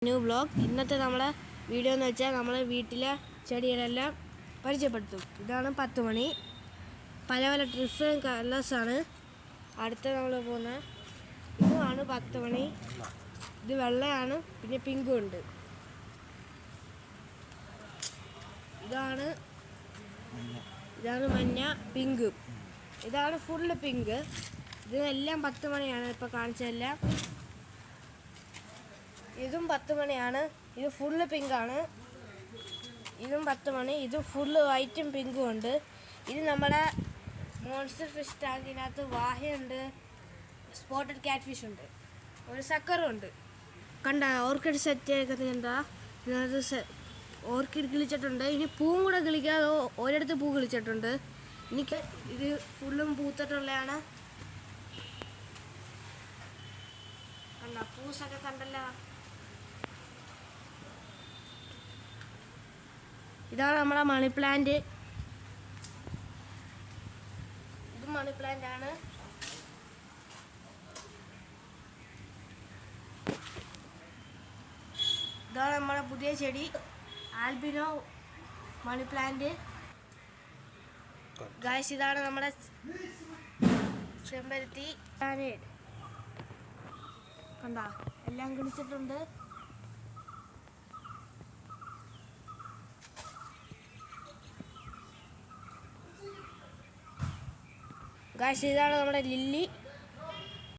New blog. ഇന്നത്തെ നമ്മളെ video എന്ന് വെച്ചാൽ നമ്മളെ വീട്ടിലെ ചെടികളെല്ലാം പരിചയപ്പെടുത്തും. ഇതാണ് 10 മണി. പല പല ഡിഫറെൻറ്റ് കളേഴ്സാണ്. അടുത്ത നമ്മൾ പോകുന്ന ഇതുമാണ് 10 മണി. ഇത് വെള്ളയാണ്, പിന്നെ പിങ്കും ഉണ്ട്. ഇതാണ് മഞ്ഞ, പിങ്ക്. ഇതാണ് ഫുള്ള് പിങ്ക്. ഇതെല്ലാം 10 മണിയാണ് ഇപ്പോൾ കാണിച്ചതെല്ലാം. ഇതും 10 മണിയാണ്. ഇത് ഫുള്ള് പിങ്കാണ്. ഇതും 10 മണി. ഇത് ഫുള്ള് വൈറ്റും പിങ്കും ഉണ്ട്. ഇത് നമ്മുടെ മോൺസ്റ്റർ ഫിഷ് ടാങ്കിനകത്ത് വാഹയുണ്ട്, സ്പോട്ടഡ് ക്യാറ്റ് ഫിഷ് ഉണ്ട്, ഒരു സക്കറും ഉണ്ട്. കണ്ട ഓർക്കിഡ് സെറ്റ് എന്താ ഇതിനകത്ത് ഓർക്കിഡ് കിളിച്ചിട്ടുണ്ട്. ഇനി പൂവും കൂടെ കിളിക്കാതെ ഒരിടത്ത് പൂ കിളിച്ചിട്ടുണ്ട്. എനിക്ക് ഇത് ഫുള്ളും പൂത്തിട്ടുള്ളതാണ്. കണ്ട പൂസൊക്കെ കണ്ടല്ലോ. ഇതാണ് നമ്മുടെ മണി പ്ലാന്റ്. ഇത് മണി പ്ലാന്റ് ആണ്. ഇതാണ് നമ്മുടെ പുതിയ ചെടി, ആൽബിനോ മണി പ്ലാന്റ്. ഗായ്സ്, ഇതാണ് നമ്മുടെ ചെമ്പരത്തി. കണ്ട എല്ലാം കിളിച്ചിട്ടുണ്ട്. ഗായ്സ്, ഇതാണ് നമ്മുടെ ലില്ലി.